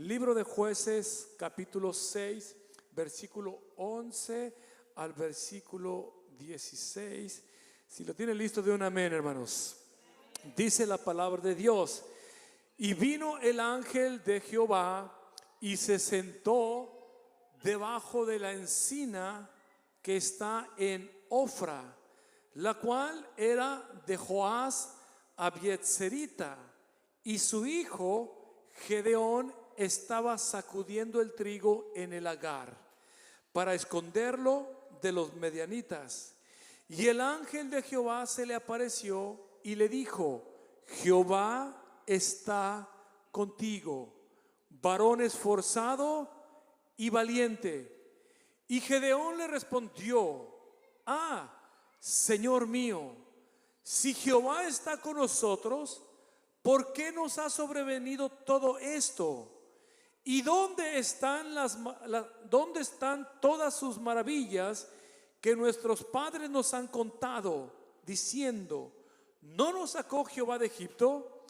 Libro de Jueces, capítulo 6, versículo 11 al versículo 16. Si lo tienen listo, de un amén, hermanos. Dice la palabra de Dios: y vino el ángel de Jehová y se sentó debajo de la encina que está en Ofra, la cual era de Joás Abiezerita, y su hijo Gedeón estaba sacudiendo el trigo en el lagar para esconderlo de los medianitas. Y el ángel de Jehová se le apareció y le dijo: Jehová está contigo, varón esforzado y valiente. Y Gedeón le respondió: Señor mío, si Jehová está con nosotros, ¿por qué nos ha sobrevenido todo esto? ¿Y dónde están todas sus maravillas que nuestros padres nos han contado, diciendo: ¿no nos sacó Jehová de Egipto?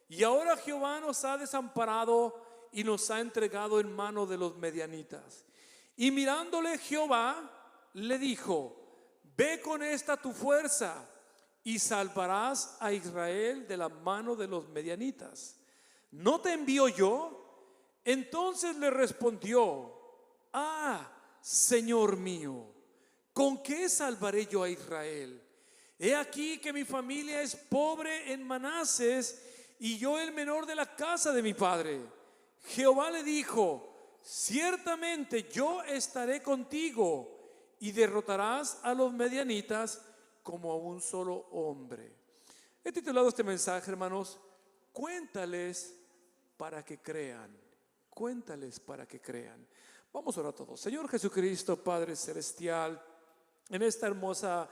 Y ahora Jehová nos ha desamparado y nos ha entregado en mano de los medianitas. Y mirándole Jehová le dijo: ve con esta tu fuerza y salvarás a Israel de la mano de los medianitas. ¿No te envío yo? Entonces le respondió: Señor mío, ¿con qué salvaré yo a Israel? He aquí que mi familia es pobre en Manases, y yo el menor de la casa de mi padre. Jehová le dijo: ciertamente yo estaré contigo, y derrotarás a los medianitas como a un solo hombre. He titulado este mensaje, hermanos: cuéntales para que crean. Cuéntales para que crean. Vamos a orar todos. Señor Jesucristo, Padre celestial, en esta hermosa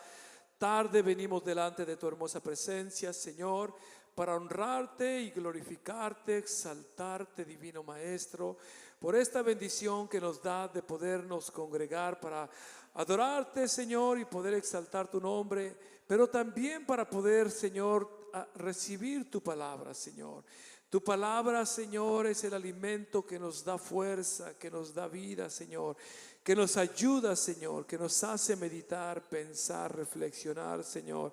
tarde venimos delante de tu hermosa presencia, Señor, para honrarte y glorificarte, exaltarte, divino Maestro, por esta bendición que nos da de podernos congregar para adorarte, Señor, y poder exaltar tu nombre, pero también para poder, Señor, recibir tu palabra, Señor. Tu palabra, Señor, es el alimento que nos da fuerza, que nos da vida, Señor, que nos ayuda, Señor, que nos hace meditar, pensar, reflexionar, Señor.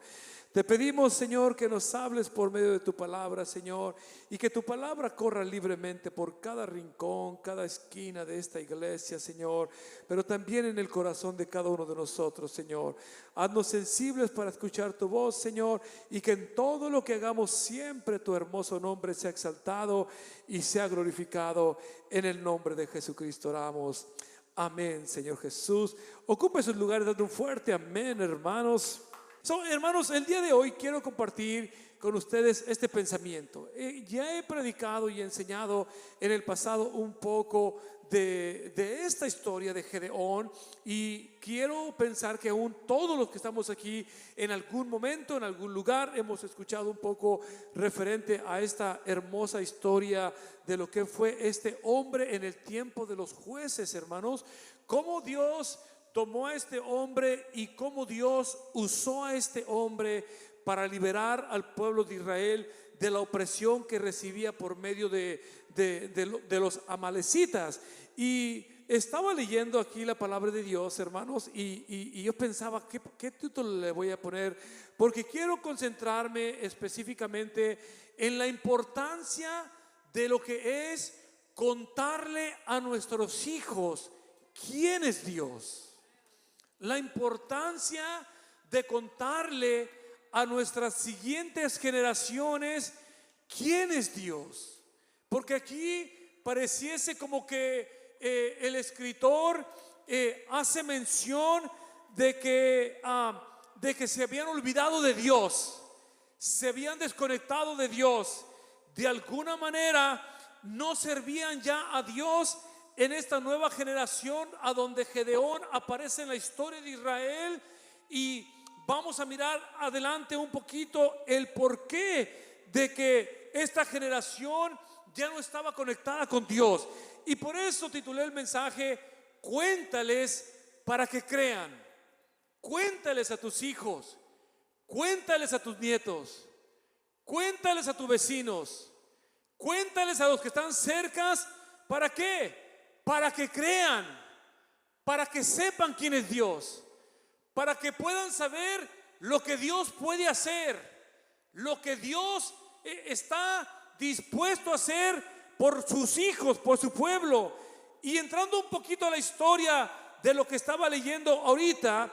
Te pedimos, Señor, que nos hables por medio de tu palabra, Señor, y que tu palabra corra libremente por cada rincón, cada esquina de esta iglesia, Señor, pero también en el corazón de cada uno de nosotros, Señor. Haznos sensibles para escuchar tu voz, Señor, y que en todo lo que hagamos siempre tu hermoso nombre sea exaltado y sea glorificado. En el nombre de Jesucristo oramos. Amén, Señor Jesús. Ocupe sus lugares dando un fuerte amén, hermanos. Hermanos, el día de hoy quiero compartir con ustedes este pensamiento. Ya he predicado y enseñado en el pasado un poco de esta historia de Gedeón, y quiero pensar que aún todos los que estamos aquí en algún momento, en algún lugar, hemos escuchado un poco referente a esta hermosa historia de lo que fue este hombre en el tiempo de los jueces, hermanos. Cómo Dios tomó a este hombre y cómo Dios usó a este hombre para liberar al pueblo de Israel de la opresión que recibía por medio de los amalecitas. Y estaba leyendo aquí la palabra de Dios, hermanos, y yo pensaba, ¿qué título le voy a poner? Porque quiero concentrarme específicamente en la importancia de lo que es contarle a nuestros hijos quién es Dios. La importancia de contarle a nuestras siguientes generaciones quién es Dios. Porque aquí pareciese como que el escritor hace mención de que se habían olvidado de Dios, se habían desconectado de Dios. De alguna manera no servían ya a Dios en esta nueva generación a donde Gedeón aparece en la historia de Israel. Y vamos a mirar adelante un poquito el porqué de que esta generación ya no estaba conectada con Dios. Y por eso titulé el mensaje: cuéntales para que crean. Cuéntales a tus hijos, cuéntales a tus nietos, cuéntales a tus vecinos, cuéntales a los que están cercas, ¿para qué? Para que crean, para que sepan quién es Dios, para que puedan saber lo que Dios puede hacer, lo que Dios está dispuesto a hacer por sus hijos, por su pueblo. Y entrando un poquito a la historia de lo que estaba leyendo ahorita,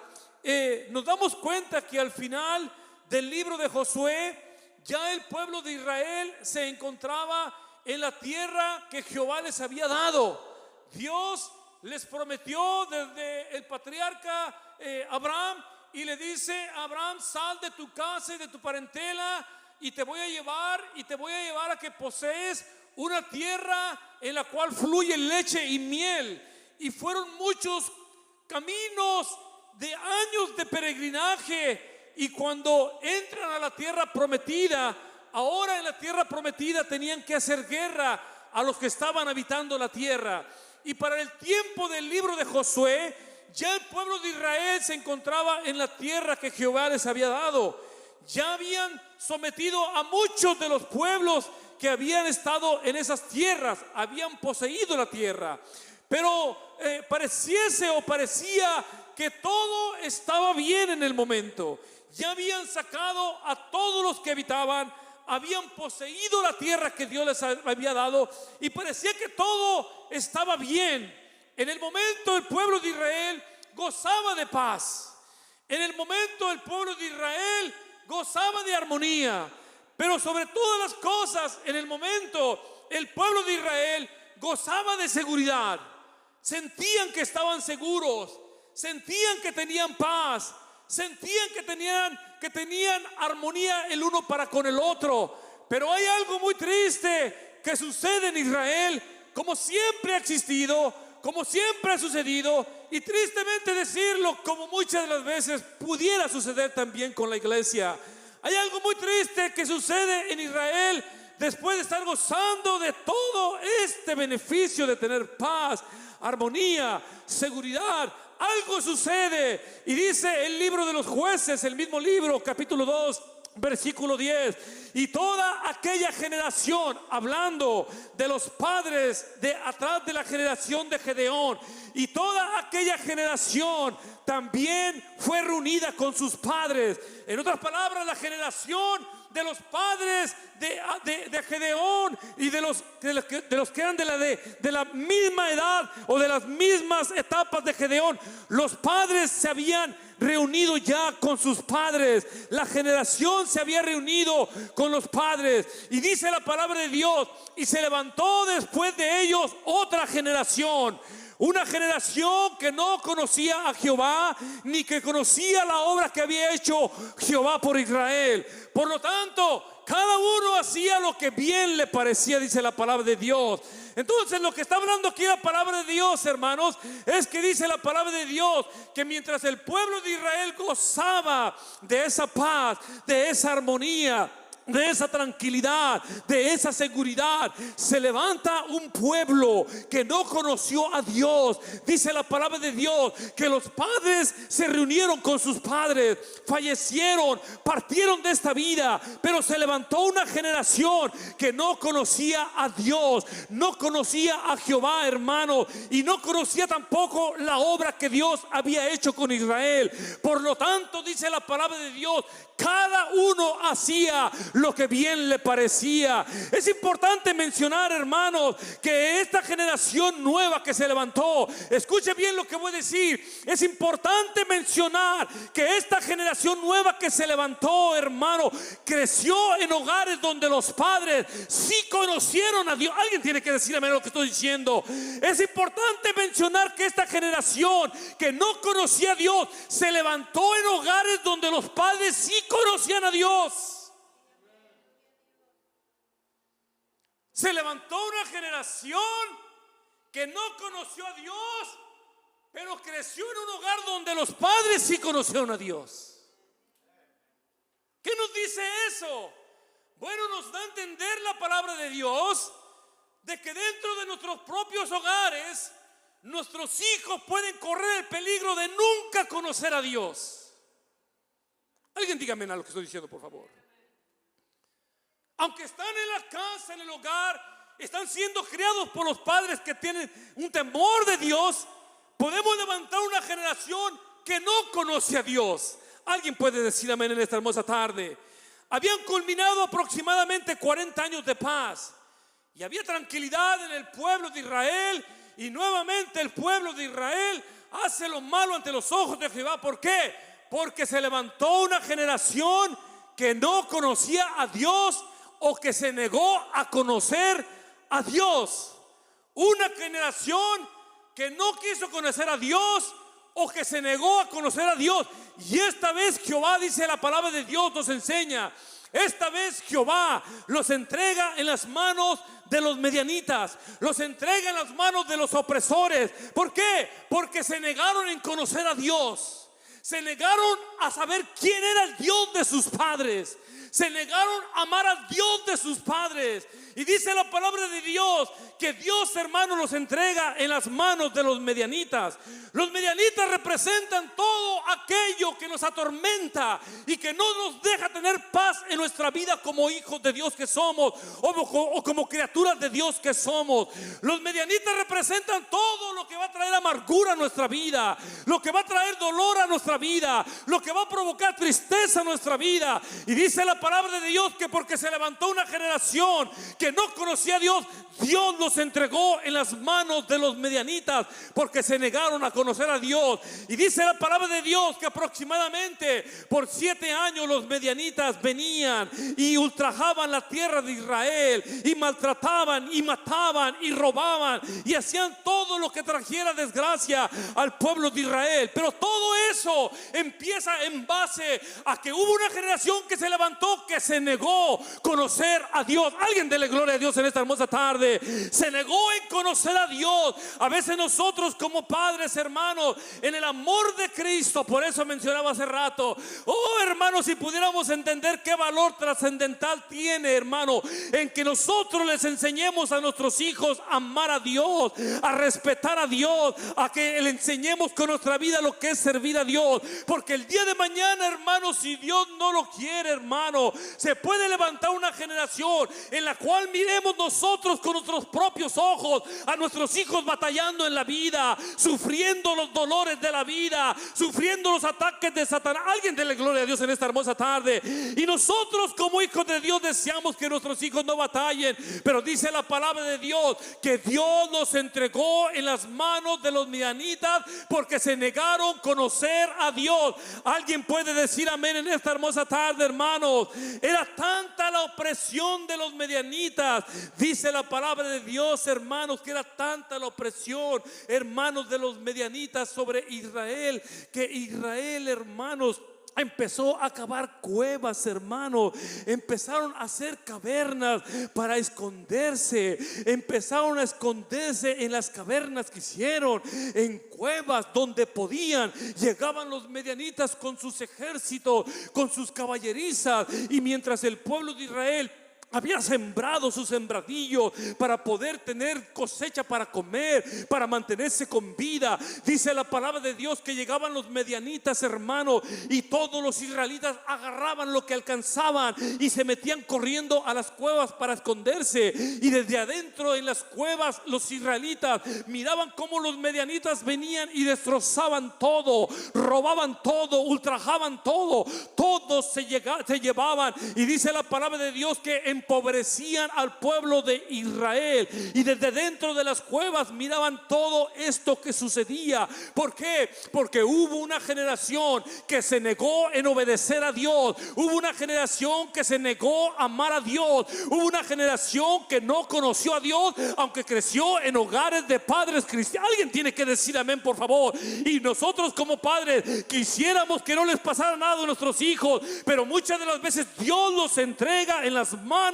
nos damos cuenta que al final del libro de Josué, ya el pueblo de Israel se encontraba en la tierra que Jehová les había dado. Dios les prometió desde el patriarca Abraham, y le dice a Abraham: sal de tu casa y de tu parentela, y te voy a llevar a que posees una tierra en la cual fluye leche y miel. Y fueron muchos caminos de años de peregrinaje, y cuando entran a la tierra prometida, ahora en la tierra prometida tenían que hacer guerra a los que estaban habitando la tierra. Y para el tiempo del libro de Josué, ya el pueblo de Israel se encontraba en la tierra que Jehová les había dado. Ya habían sometido a muchos de los pueblos que habían estado en esas tierras, habían poseído la tierra. Pero parecía que todo estaba bien en el momento. Ya habían sacado a todos los que habitaban, habían poseído la tierra que Dios les había dado, y parecía que todo estaba bien. En el momento el pueblo de Israel gozaba de paz. En el momento el pueblo de Israel gozaba de armonía. Pero sobre todas las cosas, en el momento el pueblo de Israel gozaba de seguridad. Sentían que estaban seguros, sentían que tenían paz, sentían que tenían armonía el uno para con el otro. Pero hay algo muy triste que sucede en Israel, como siempre ha existido, como siempre ha sucedido, y tristemente decirlo, como muchas de las veces pudiera suceder también con la iglesia. Hay algo muy triste que sucede en Israel después de estar gozando de todo este beneficio de tener paz, armonía, seguridad. Algo sucede, y dice el libro de los Jueces, el mismo libro, capítulo 2, versículo 10: y toda aquella generación, hablando de los padres de atrás de la generación de Gedeón, y toda aquella generación también fue reunida con sus padres. En otras palabras, la generación de los padres de Gedeón y de los que eran de la misma edad o de las mismas etapas de Gedeón, los padres se habían reunido ya con sus padres. La generación se había reunido con los padres, y dice la palabra de Dios: y se levantó después de ellos otra generación. Una generación que no conocía a Jehová, ni que conocía la obra que había hecho Jehová por Israel. Por lo tanto, cada uno hacía lo que bien le parecía, dice la palabra de Dios. Entonces, lo que está hablando aquí la palabra de Dios, hermanos, es que dice la palabra de Dios que mientras el pueblo de Israel gozaba de esa paz, de esa armonía, de esa tranquilidad, de esa seguridad, se levanta un pueblo que no conoció a Dios. Dice la palabra de Dios que los padres se reunieron con sus padres, fallecieron, partieron de esta vida, pero se levantó una generación que no conocía a Dios, no conocía a Jehová, hermano, y no conocía tampoco la obra que Dios había hecho con Israel. Por lo tanto, dice la palabra de Dios, cada uno hacía lo que bien le parecía. Es importante mencionar, hermanos, que esta generación nueva que se levantó, escuche bien lo que voy a decir, es importante mencionar que esta generación nueva que se levantó, hermano, creció en hogares donde los padres sí conocieron a Dios. Alguien tiene que decirme lo que estoy diciendo. Es importante mencionar que esta generación que no conocía a Dios se levantó en hogares donde los padres sí conocían a Dios. Se levantó una generación que no conoció a Dios, pero creció en un hogar donde los padres sí conocieron a Dios. ¿Qué nos dice eso? Bueno, nos da a entender la palabra de Dios de que dentro de nuestros propios hogares nuestros hijos pueden correr el peligro de nunca conocer a Dios. Alguien dígame a lo que estoy diciendo, por favor. Aunque están en la casa, en el hogar, están siendo criados por los padres que tienen un temor de Dios, podemos levantar una generación que no conoce a Dios. Alguien puede decir amén en esta hermosa tarde. Habían culminado aproximadamente 40 años de paz y había tranquilidad en el pueblo de Israel, y nuevamente el pueblo de Israel hace lo malo ante los ojos de Jehová. ¿Por qué? Porque se levantó una generación que no conocía a Dios, o que se negó a conocer a Dios. Una generación que no quiso conocer a Dios, o que se negó a conocer a Dios. Y esta vez Jehová, dice la palabra de Dios, nos enseña, esta vez Jehová los entrega en las manos de los medianitas, los entrega en las manos de los opresores. ¿Por qué? Porque se negaron en conocer a Dios, se negaron a saber quién era el Dios de sus padres, se negaron a amar al Dios de sus padres. Y dice la palabra de Dios que Dios, hermano, los entrega en las manos de los medianitas. Los medianitas representan todo aquello que nos atormenta y que no nos deja tener paz en nuestra vida como hijos de Dios que somos, o como criaturas de Dios que somos. Los medianitas representan todo lo que va a traer amargura a nuestra vida, lo que va a traer dolor a nuestra vida, lo que va a provocar tristeza a nuestra vida. Y dice la palabra de Dios que porque se levantó una generación que no conocía a Dios, Dios los entregó en las manos de los medianitas, porque se negaron a conocer a Dios. Y dice la palabra de Dios que aproximadamente por 7 años los medianitas venían y ultrajaban la tierra de Israel, y maltrataban y mataban y robaban y hacían todo lo que trajera desgracia al pueblo de Israel. Pero todo eso empieza en base a que hubo una generación que se levantó, que se negó a conocer a Dios. Alguien dele gloria a Dios en esta hermosa tarde. Se negó en conocer a Dios. A veces nosotros como padres, hermanos, en el amor de Cristo, por eso mencionaba hace rato, oh hermanos, si pudiéramos entender qué valor trascendental tiene, hermano, en que nosotros les enseñemos a nuestros hijos a amar a Dios, a respetar a Dios, a que le enseñemos con nuestra vida lo que es servir a Dios. Porque el día de mañana, hermano, si Dios no lo quiere, hermano, se puede levantar una generación en la cual miremos nosotros con nuestros propios ojos a nuestros hijos batallando en la vida, sufriendo los dolores de la vida, sufriendo los ataques de Satanás. Alguien dele gloria a Dios en esta hermosa tarde. Y nosotros como hijos de Dios deseamos que nuestros hijos no batallen, pero dice la palabra de Dios que Dios los entregó en las manos de los midianitas porque se negaron a conocer a Dios. Alguien puede decir amén en esta hermosa tarde, hermanos. Era tanta la opresión de los medianitas, dice la palabra de Dios, hermanos, que era tanta la opresión, hermanos, de los medianitas sobre Israel, que Israel, hermanos, empezó a cavar cuevas, hermano. Empezaron a hacer cavernas para esconderse. Empezaron a esconderse en las cavernas que hicieron, en cuevas donde podían. Llegaban los medianitas con sus ejércitos, con sus caballerizas, y mientras el pueblo de Israel había sembrado sus sembradillos para poder tener cosecha para comer, para mantenerse con vida, dice la palabra de Dios que llegaban los medianitas, hermano, y todos los israelitas agarraban lo que alcanzaban y se metían corriendo a las cuevas para esconderse. Y desde adentro en las cuevas los israelitas miraban cómo los medianitas venían y destrozaban todo, robaban todo, ultrajaban todo, todos se llevaban. Y dice la palabra de Dios que empobrecían al pueblo de Israel, y desde dentro de las cuevas miraban todo esto que sucedía. ¿Por qué? Porque hubo una generación que se negó en obedecer a Dios, hubo una generación que se negó a amar a Dios, hubo una generación que no conoció a Dios, aunque creció en hogares de padres cristianos. Alguien tiene que decir amén, por favor. Y nosotros como padres quisiéramos que no les pasara nada a nuestros hijos, pero muchas de las veces Dios los entrega en las manos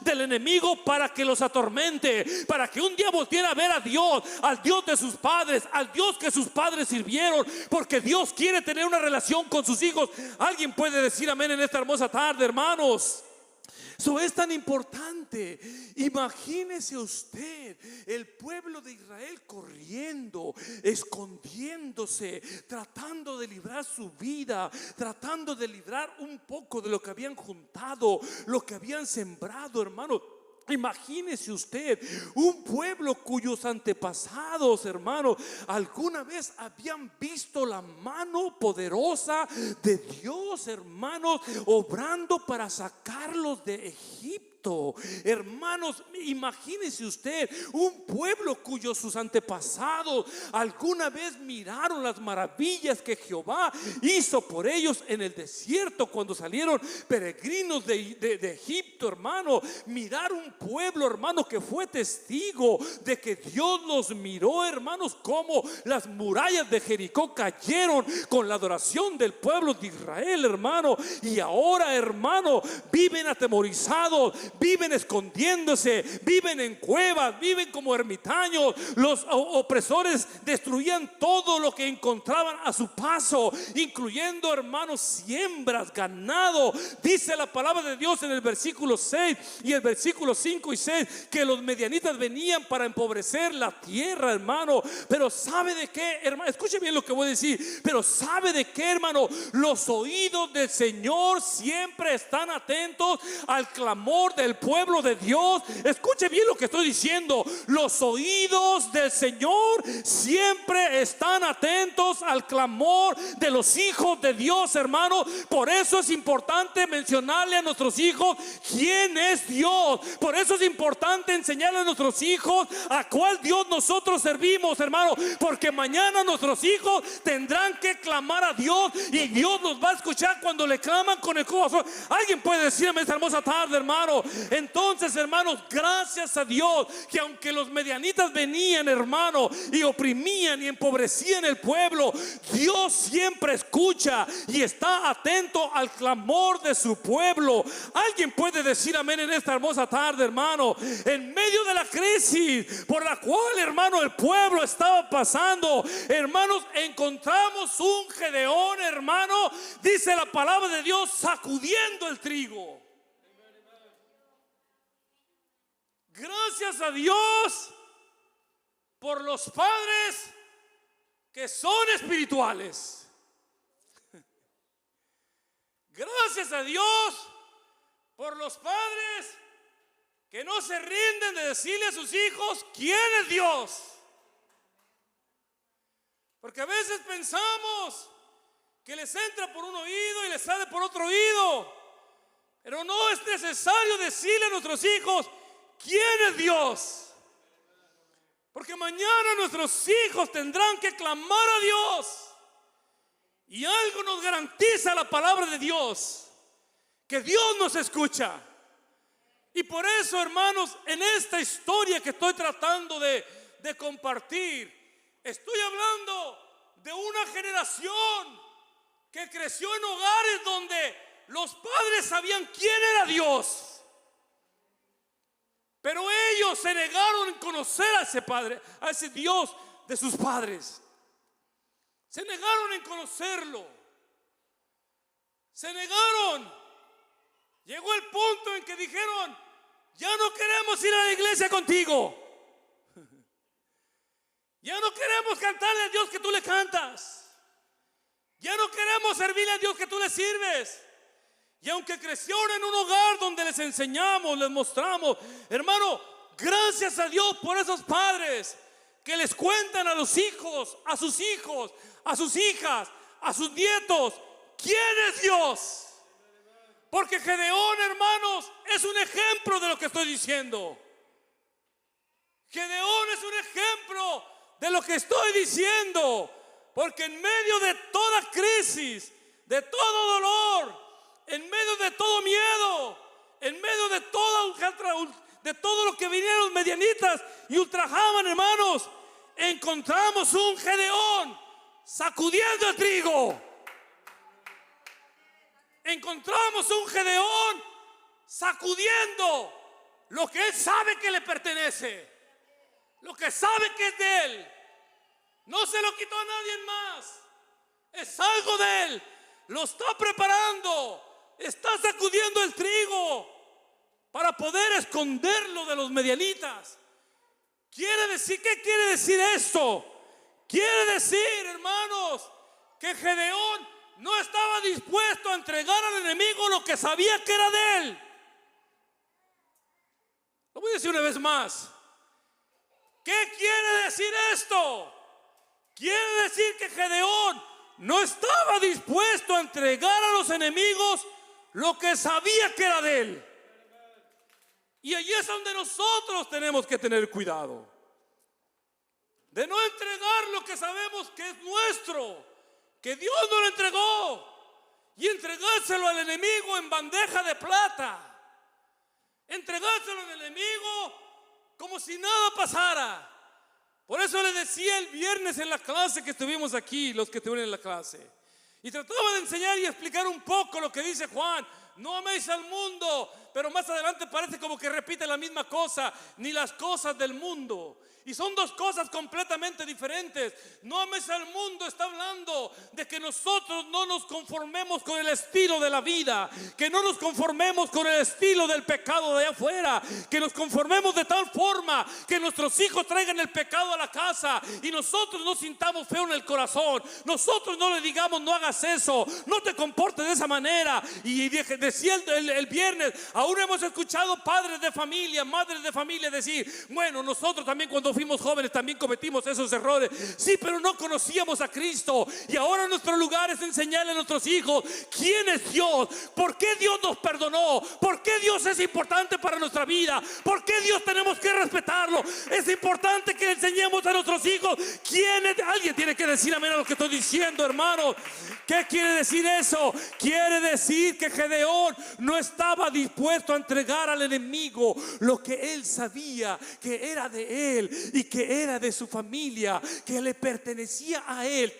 del enemigo para que los atormente, para que un día volteen a ver a Dios, al Dios de sus padres, al Dios que sus padres sirvieron, porque Dios quiere tener una relación con sus hijos. Alguien puede decir amén en esta hermosa tarde, hermanos. Eso es tan importante. Imagínese usted el pueblo de Israel corriendo, escondiéndose, tratando de librar su vida, tratando de librar un poco de lo que habían juntado, lo que habían sembrado, hermano. Imagínese usted un pueblo cuyos antepasados, hermanos, alguna vez habían visto la mano poderosa de Dios, hermanos, obrando para sacarlos de Egipto. Hermanos, imagínese usted un pueblo cuyos sus antepasados alguna vez miraron las maravillas que Jehová hizo por ellos en el desierto cuando salieron peregrinos de Egipto, hermano. Mirar un pueblo, hermano, que fue testigo de que Dios los miró, hermanos, como las murallas de Jericó cayeron con la adoración del pueblo de Israel, hermano. Y ahora, hermano, viven atemorizados, viven escondiéndose, viven en cuevas, viven como ermitaños. Los opresores destruían todo lo que encontraban a su paso, incluyendo, hermanos, siembras, ganado. Dice la palabra de Dios en el versículo 6 y el versículo 5 y 6 que los medianitas venían para empobrecer la tierra, hermano. Pero ¿sabe de qué, hermano? Escuche bien lo que voy a decir. Pero ¿sabe de qué, hermano? Los oídos del Señor siempre están atentos al clamor del pueblo de Dios. Escuche bien lo que estoy diciendo. Los oídos del Señor siempre están atentos al clamor de los hijos de Dios, hermano. Por eso es importante mencionarle a nuestros hijos quién es Dios. Por eso es importante enseñarle a nuestros hijos a cuál Dios nosotros servimos, hermano. Porque mañana nuestros hijos tendrán que clamar a Dios y Dios los va a escuchar cuando le claman con el corazón. Alguien puede decirme esta hermosa tarde, hermano. Entonces, hermanos, gracias a Dios que aunque los medianitas venían, hermano, y oprimían y empobrecían el pueblo, Dios siempre escucha y está atento al clamor de su pueblo. Alguien puede decir amén en esta hermosa tarde, hermano. En medio de la crisis por la cual, hermano, el pueblo estaba pasando, hermanos, encontramos un Gedeón, hermano, dice la palabra de Dios, sacudiendo el trigo. Gracias a Dios por los padres que son espirituales. Gracias a Dios por los padres que no se rinden de decirle a sus hijos quién es Dios. Porque a veces pensamos que les entra por un oído y les sale por otro oído. Pero no es necesario decirle a nuestros hijos quién es Dios. Porque mañana nuestros hijos tendrán que clamar a Dios. Y algo nos garantiza la palabra de Dios, que Dios nos escucha. Y por eso, hermanos, en esta historia que estoy tratando de compartir, estoy hablando de una generación que creció en hogares donde los padres sabían quién era Dios, pero ellos se negaron a conocer a ese padre, a ese Dios de sus padres. Se negaron en conocerlo. Se negaron. Llegó el punto en que dijeron: ya no queremos ir a la iglesia contigo. Ya no queremos cantarle a Dios que tú le cantas. Ya no queremos servirle a Dios que tú le sirves. Y aunque crecieron en un hogar donde les enseñamos, les mostramos, hermano, gracias a Dios por esos padres que les cuentan a los hijos, a sus hijos, a sus hijas, a sus nietos, ¿quién es Dios? Porque Gedeón, hermanos, es un ejemplo de lo que estoy diciendo. Gedeón es un ejemplo de lo que estoy diciendo. Porque en medio de toda crisis, de todo dolor, en medio de todo miedo, en medio de todo lo que vinieron los medianitas y ultrajaban, hermanos, encontramos un Gedeón sacudiendo el trigo. Encontramos un Gedeón sacudiendo lo que él sabe que le pertenece, lo que sabe que es de él. No se lo quitó a nadie más, es algo de él. Lo está preparando, está sacudiendo el trigo para poder esconderlo de los medianitas. Quiere decir, ¿qué quiere decir esto? Quiere decir, hermanos, que Gedeón no estaba dispuesto a entregar al enemigo lo que sabía que era de él. Lo voy a decir una vez más. ¿Qué quiere decir esto? Quiere decir que Gedeón no estaba dispuesto a entregar a los enemigos lo que sabía que era de él. Y allí es donde nosotros tenemos que tener cuidado de no entregar lo que sabemos que es nuestro, que Dios nos lo entregó, y entregárselo al enemigo en bandeja de plata, entregárselo al enemigo como si nada pasara. Por eso le decía el viernes en la clase que estuvimos aquí, los que estuvieron en la clase, y trataba de enseñar y explicar un poco lo que dice Juan: no améis al mundo. Pero más adelante parece como que repite la misma cosa: ni las cosas del mundo. Y son dos cosas completamente diferentes. No ames al mundo está hablando de que nosotros no nos conformemos con el estilo de la vida, que no nos conformemos con el estilo del pecado de afuera, que nos conformemos de tal forma que nuestros hijos traigan el pecado a la casa y nosotros no sintamos feo en el corazón. Nosotros no le digamos: no hagas eso, no te comportes de esa manera. Y decía el viernes, aún hemos escuchado padres de familia, madres de familia decir: bueno, nosotros también cuando fuimos jóvenes también cometimos esos errores. Sí, pero no conocíamos a Cristo, y ahora nuestro lugar es enseñarle a nuestros hijos quién es Dios, por qué Dios nos perdonó, por qué Dios es importante para nuestra vida, por qué Dios tenemos que respetarlo. Es importante que enseñemos a nuestros hijos quién es. Alguien tiene que decir amén a lo que estoy diciendo, hermanos. ¿Qué quiere decir eso? Quiere decir que Gedeón no estaba dispuesto a entregar al enemigo lo que él sabía que era de él y que era de su familia, que le pertenecía a él,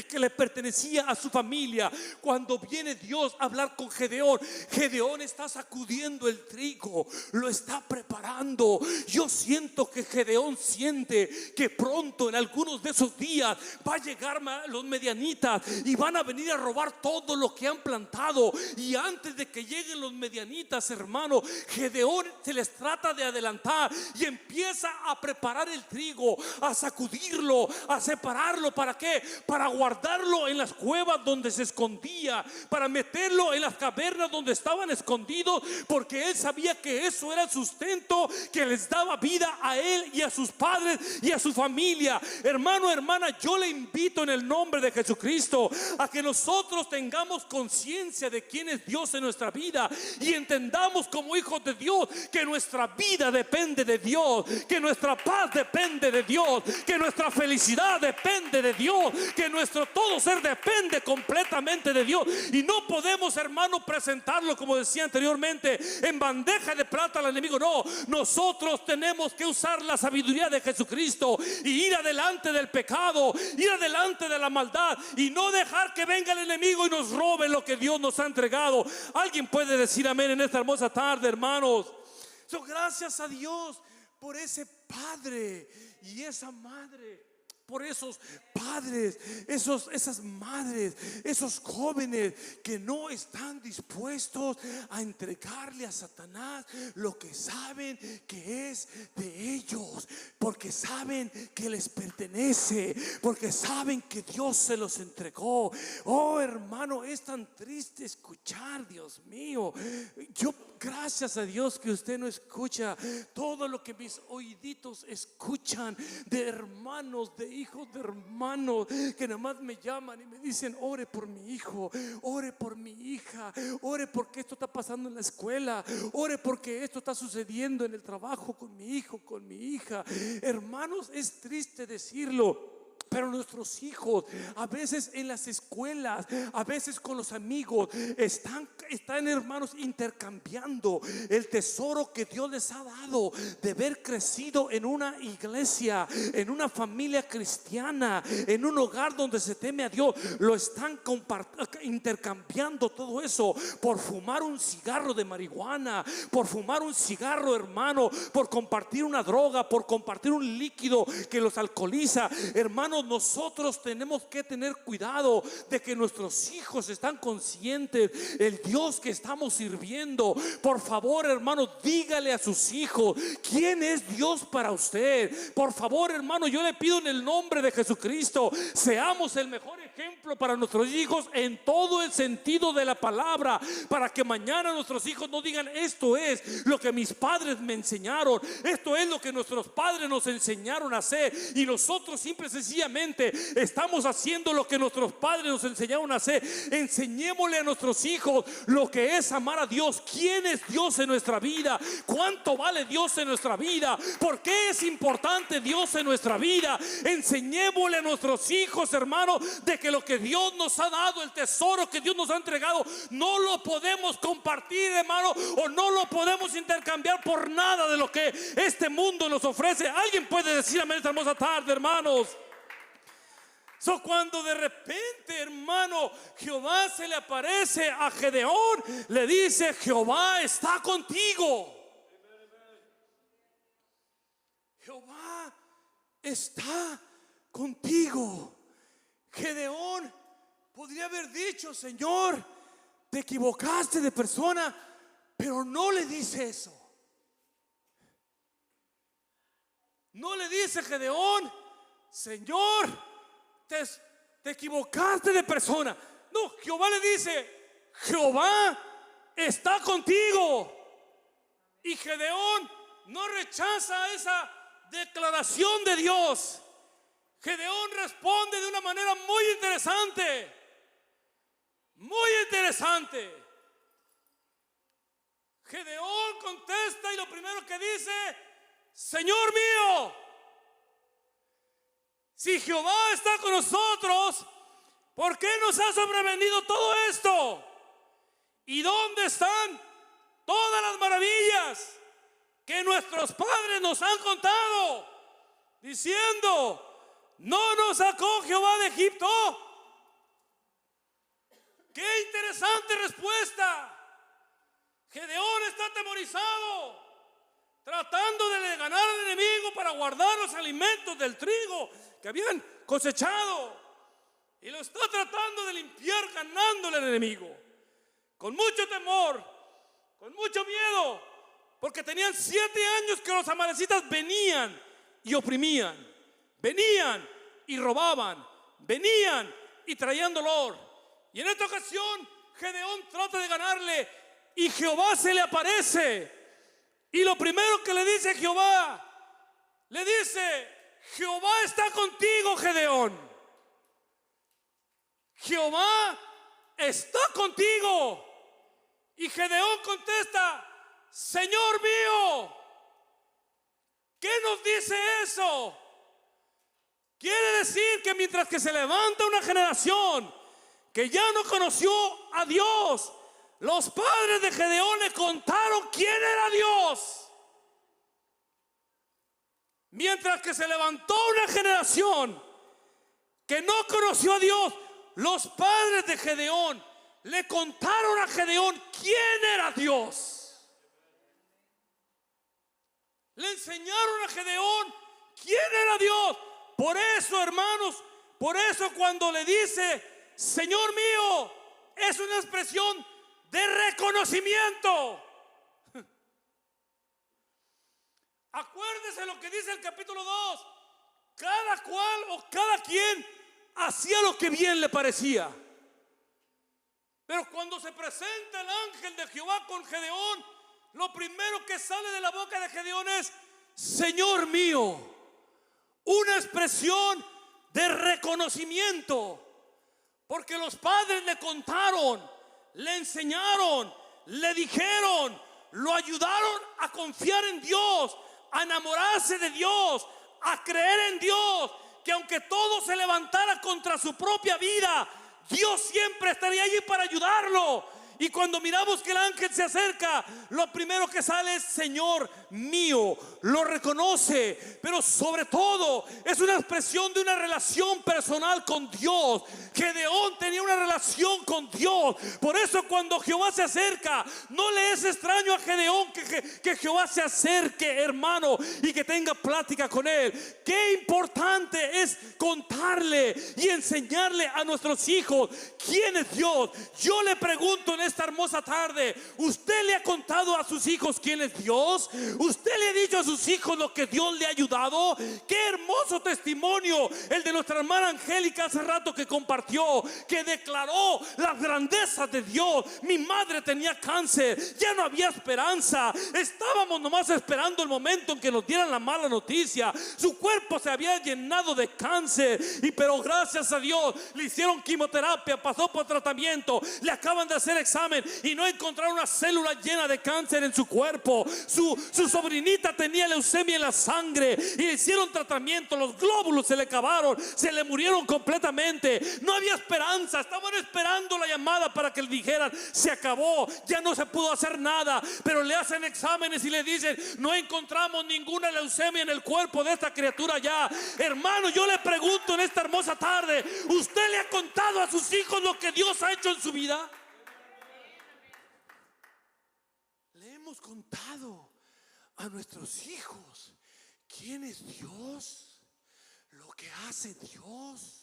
que le pertenecía a su familia. Cuando viene Dios a hablar con Gedeón, Gedeón está sacudiendo el trigo, lo está preparando. Yo siento que Gedeón siente que pronto, en algunos de esos días, va a llegar los medianitas y van a venir a robar todo lo que han plantado. Y antes de que lleguen los medianitas, hermano, Gedeón se les trata de adelantar y empieza a preparar el trigo, a sacudirlo, a separarlo. ¿Para qué? Para guardarlo en las cuevas donde se escondía, para meterlo en las cavernas donde estaban escondidos, porque él sabía que eso era el sustento que les daba vida a él y a sus padres y a su familia. Hermano, hermana, yo le invito en el nombre de Jesucristo a que nosotros tengamos conciencia de quién es Dios en nuestra vida y entendamos como hijos de Dios que nuestra vida depende de Dios, que nuestra paz depende de Dios, que nuestra felicidad depende de Dios, que nuestro todo ser depende completamente de Dios. Y no podemos, hermano, presentarlo, como decía anteriormente, en bandeja de plata al enemigo. No, nosotros tenemos que usar la sabiduría de Jesucristo y ir adelante del pecado, ir adelante de la maldad, y no dejar que venga el enemigo y nos robe lo que Dios nos ha entregado. Alguien puede decir amén en esta hermosa tarde, hermanos. Gracias a Dios por ese padre y esa madre, por esos padres, esas madres, esos jóvenes que no están dispuestos a entregarle a Satanás lo que saben que es de ellos, porque saben que les pertenece, porque saben que Dios se los entregó. Oh, hermano, es tan triste escuchar, Dios mío. Yo, gracias a Dios que usted no escucha todo lo que mis oíditos escuchan de hermanos, de hijos de hermanos que nada más me llaman y me dicen: ore por mi hijo, ore por mi hija, ore porque esto está pasando en la escuela, ore porque esto está sucediendo en el trabajo con mi hijo, con mi hija. Hermanos, es triste decirlo, pero nuestros hijos a veces en las escuelas, a veces con los amigos, están hermanos intercambiando el tesoro que Dios les ha dado de haber crecido en una iglesia, en una familia cristiana, en un hogar donde se teme a Dios. Lo están intercambiando todo eso por fumar un cigarro de marihuana, por fumar un cigarro, hermano, por compartir una droga, por compartir un líquido que los alcoholiza. Hermano, hermanos, nosotros tenemos que tener cuidado de que nuestros hijos están conscientes el Dios que estamos sirviendo. Por favor, hermano, dígale a sus hijos quién es Dios para usted. Por favor, hermano, yo le pido en el nombre de Jesucristo, seamos el mejor ejemplo para nuestros hijos en todo el sentido de la palabra, para que mañana nuestros hijos no digan: esto es lo que mis padres me enseñaron, esto es lo que nuestros padres nos enseñaron a hacer, y nosotros simple y sencillamente estamos haciendo lo que nuestros padres nos enseñaron a hacer. Enseñémosle a nuestros hijos lo que es amar a Dios, quién es Dios en nuestra vida, cuánto vale Dios en nuestra vida, por qué es importante Dios en nuestra vida. Enseñémosle a nuestros hijos, hermano, de que lo que Dios nos ha dado, el tesoro que Dios nos ha entregado, no lo podemos compartir, hermano, o no lo podemos intercambiar por nada de lo que este mundo nos ofrece. Alguien puede decir amén esta hermosa tarde, hermanos. Cuando de repente, hermano, Jehová se le aparece a Gedeón, le dice: Jehová está contigo. Jehová está contigo. Gedeón podría haber dicho: Señor, te equivocaste de persona, pero no le dice eso. No le dice Gedeón: Señor, te equivocaste de persona. No, Jehová le dice: Jehová está contigo. Y Gedeón no rechaza esa declaración de Dios. Gedeón responde de una manera muy interesante. Muy interesante. Gedeón contesta y lo primero que dice: Señor mío, si Jehová está con nosotros, ¿por qué nos ha sobrevenido todo esto? ¿Y dónde están todas las maravillas que nuestros padres nos han contado, diciendo: ¿no nos sacó Jehová de Egipto? ¡Qué interesante respuesta! Gedeón está atemorizado, tratando de ganar al enemigo para guardar los alimentos del trigo que habían cosechado, y lo está tratando de limpiar ganándole al enemigo, con mucho temor, con mucho miedo, porque tenían 7 años que los amalecitas venían y oprimían, venían y robaban, venían y traían dolor. Y en esta ocasión Gedeón trata de ganarle, y Jehová se le aparece. Y lo primero que le dice Jehová, le dice: Jehová está contigo, Gedeón. Jehová está contigo. Y Gedeón contesta: Señor mío, ¿qué nos dice eso? Quiere decir que mientras que se levanta una generación que ya no conoció a Dios, los padres de Gedeón le contaron quién era Dios. Mientras que se levantó una generación que no conoció a Dios, los padres de Gedeón le contaron a Gedeón quién era Dios. Le enseñaron a Gedeón quién era Dios. Por eso, hermanos, por eso cuando le dice: Señor mío, es una expresión de reconocimiento. Acuérdese lo que dice el capítulo 2: cada cual o cada quien hacía lo que bien le parecía. Pero cuando se presenta el ángel de Jehová con Gedeón, lo primero que sale de la boca de Gedeón es: Señor mío. Una expresión de reconocimiento, porque los padres le contaron, le enseñaron, le dijeron, lo ayudaron a confiar en Dios, a enamorarse de Dios, a creer en Dios, que aunque todo se levantara contra su propia vida, Dios siempre estaría allí para ayudarlo. Y cuando miramos que el ángel se acerca, lo primero que sale es: Señor mío. Lo reconoce, pero sobre todo es una expresión de una relación personal con Dios. Gedeón tenía una relación con Dios. Por eso cuando Jehová se acerca, no le es extraño a Gedeón que Jehová se acerque, hermano, y que tenga plática con él. Qué importante es contarle y enseñarle a nuestros hijos quién es Dios. Yo le pregunto en esta hermosa tarde, ¿usted le ha contado a sus hijos quién es Dios? ¿Usted le ha dicho a sus hijos lo que Dios le ha ayudado? Qué hermoso testimonio el de nuestra hermana Angélica hace rato, que compartió, que declaró las grandezas de Dios. Mi madre tenía cáncer, ya no había esperanza, estábamos nomás esperando el momento en que nos dieran la mala noticia. Su cuerpo se había llenado de cáncer, pero gracias a Dios le hicieron quimioterapia, pasó por tratamiento, le acaban de hacer examen y no encontraron una célula llena de cáncer en su cuerpo. Su sobrinita tenía leucemia en la sangre y le hicieron tratamiento, los glóbulos se le acabaron, se le murieron completamente, no había esperanza. Estaban esperando la llamada para que le dijeran: se acabó, ya no se pudo hacer nada. Pero le hacen exámenes y le dicen: no encontramos ninguna leucemia en el cuerpo de esta criatura ya. Hermano, yo le pregunto en esta hermosa tarde, ¿usted le ha contado a sus hijos lo que Dios ha hecho en su vida? Le hemos contado a nuestros hijos quién es Dios, lo que hace Dios,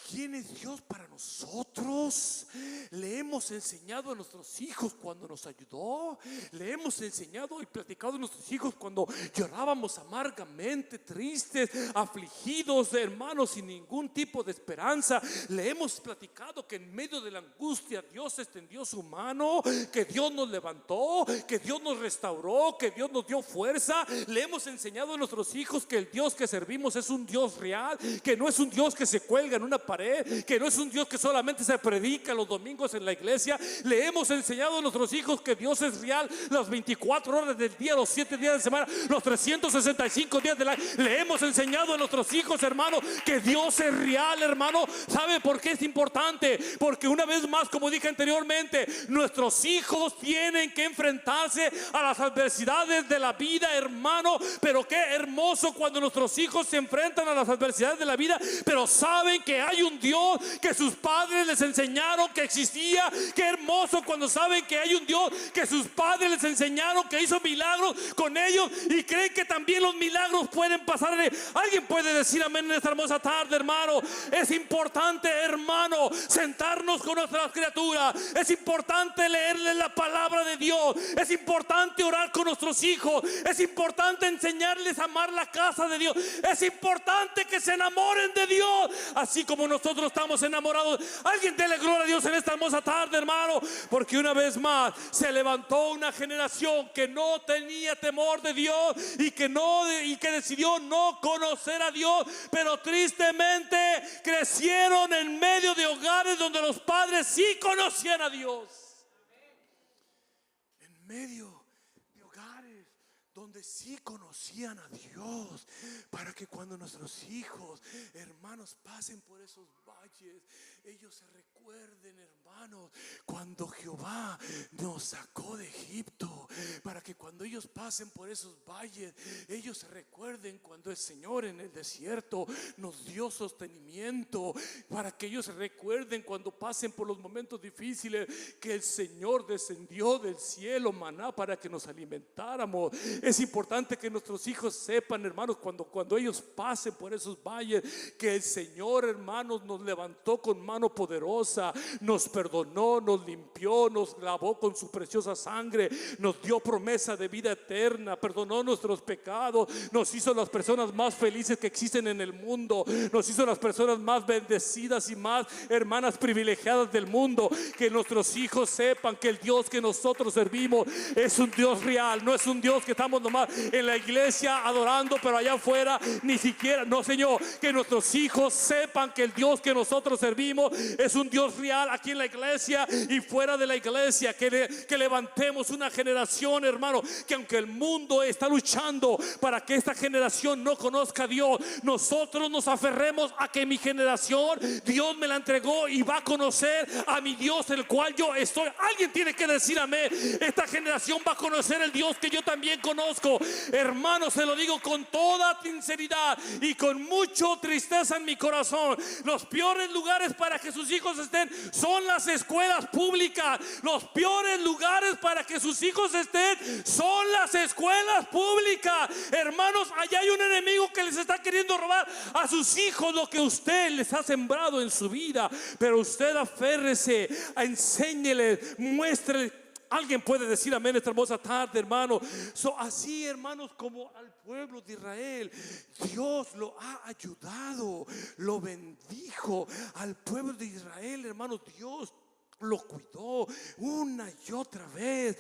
quién es Dios para nosotros. Le hemos enseñado a nuestros hijos cuando nos ayudó. Le hemos enseñado y platicado a nuestros hijos cuando llorábamos amargamente, tristes, afligidos, hermanos, sin ningún tipo de esperanza. Le hemos platicado que en medio de la angustia Dios extendió su mano, que Dios nos levantó, que Dios nos restauró, que Dios nos dio fuerza. Le hemos enseñado a nuestros hijos que el Dios que servimos es un Dios real, que no es un Dios que se cuelga en una pared, que no es un Dios que solamente se predica los domingos en la iglesia. Le hemos enseñado a nuestros hijos que Dios es real las 24 horas del día, los 7 días de semana, los 365 días del año. Le hemos enseñado a nuestros hijos, hermano, que Dios es real, hermano. ¿Sabe por qué es importante? Porque una vez más, como dije anteriormente, nuestros hijos tienen que enfrentarse a las adversidades de la vida, hermano. Pero qué hermoso cuando nuestros hijos se enfrentan a las adversidades de la vida, pero saben que hay un Dios que sus padres les enseñaron que existía. Qué hermoso cuando saben que hay un Dios que sus padres les enseñaron que hizo milagros con ellos y creen que también los milagros pueden pasar. Alguien puede decir amén en esta hermosa tarde, hermano. Es importante, hermano, sentarnos con nuestras criaturas. Es importante leerles la palabra de Dios. Es importante orar con nuestros hijos. Es importante enseñarles a amar la casa de Dios. Es importante que se enamoren de Dios, así como nosotros estamos enamorados. Alguien dele gloria a Dios en esta hermosa tarde, hermano, porque una vez más se levantó una generación que no tenía temor de Dios y que decidió no conocer a Dios, pero tristemente crecieron en medio de hogares donde los padres sí conocían a Dios. En medio de hogares donde sí conocían a Dios, para que cuando nuestros hijos, hermanos, pasen por esos valles, ellos se recuerden, hermanos, cuando Jehová nos sacó de Egipto. Para que cuando ellos pasen por esos valles, ellos se recuerden cuando el Señor en el desierto nos dio sostenimiento. Para que ellos recuerden cuando pasen por los momentos difíciles, que el Señor descendió del cielo maná para que nos alimentáramos. Es importante que nuestros hijos sepan, hermanos, cuando ellos pasen por esos valles, que el Señor, hermanos, nos levantó con mano poderosa, nos perdonó, nos limpió, nos lavó con su preciosa sangre, nos dio promesa de vida eterna, perdonó nuestros pecados, nos hizo las personas más felices que existen en el mundo, nos hizo las personas más bendecidas y más hermanas privilegiadas del mundo. Que nuestros hijos sepan que el Dios que nosotros servimos es un Dios real, no es un Dios que estamos nomás en la iglesia adorando, pero allá afuera ni siquiera, no, Señor. Que nuestros hijos sepan que el Dios que nosotros servimos es un Dios real aquí en la iglesia y fuera de la iglesia. Que levantemos una generación, hermano, que aunque el mundo está luchando para que esta generación no conozca a Dios, nosotros nos aferremos a que mi generación, Dios me la entregó y va a conocer a mi Dios, el cual yo estoy. Alguien tiene que decir amén. Esta generación va a conocer el Dios que yo también conozco. conozco. Hermano, se lo digo con toda sinceridad y con mucha tristeza en mi corazón. Los peores lugares para que sus hijos estén son las escuelas públicas. Los peores lugares para que sus hijos estén son las escuelas públicas. Hermanos, allá hay un enemigo que les está queriendo robar a sus hijos lo que usted les ha sembrado en su vida. Pero usted aférrese, enséñeles, muéstrele. Alguien puede decir amén esta hermosa tarde, hermano. Así, hermanos, como al pueblo de Israel, Dios lo ha ayudado, lo bendijo. Al pueblo de Israel, hermanos, Dios lo cuidó una y otra vez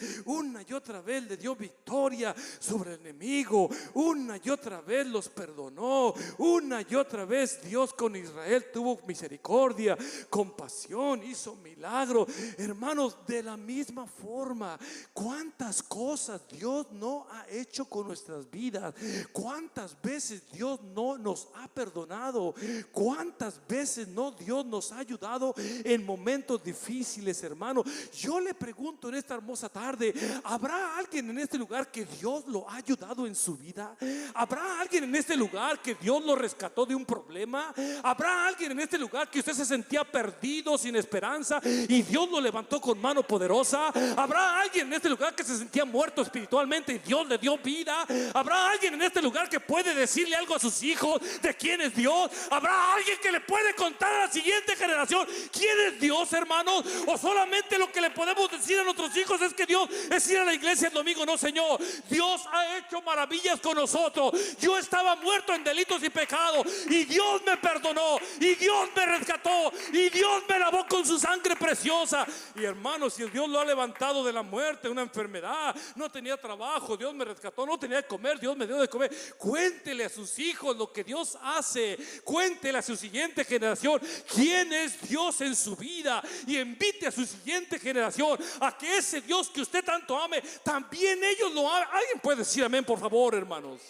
le dio victoria sobre el enemigo, una y otra vez los perdonó, una y otra vez Dios con Israel tuvo misericordia, compasión, hizo milagros. Hermanos, de la misma forma, cuántas cosas Dios no ha hecho con nuestras vidas, cuántas veces Dios no nos ha perdonado, cuántas veces no Dios nos ha ayudado en momentos difíciles. Hermano, yo le pregunto en esta hermosa tarde, ¿habrá alguien en este lugar que Dios lo ha ayudado en su vida? ¿Habrá alguien en este lugar que Dios lo rescató de un problema? ¿Habrá alguien en este lugar que usted se sentía perdido, sin esperanza, y Dios lo levantó con mano poderosa? ¿Habrá alguien en este lugar que se sentía muerto espiritualmente y Dios le dio vida? ¿Habrá alguien en este lugar que puede decirle algo a sus hijos de quién es Dios? ¿Habrá alguien que le puede contar a la siguiente generación quién es Dios, hermanos? ¿O solamente lo que le podemos decir a nuestros hijos es que Dios es ir a la iglesia el domingo? No, Señor, Dios ha hecho maravillas con nosotros. Yo estaba muerto en delitos y pecados y Dios me perdonó, y Dios me rescató, y Dios me lavó con su sangre preciosa. Y hermanos, si Dios lo ha levantado de la muerte, una enfermedad, no tenía trabajo, Dios me rescató, no tenía de comer, Dios me dio de comer. Cuéntele a sus hijos lo que Dios hace, cuéntele a su siguiente generación quién es Dios en su vida, y invite a su siguiente generación a que ese Dios que usted tanto ame, también ellos lo amen. Alguien puede decir amén, por favor, hermanos.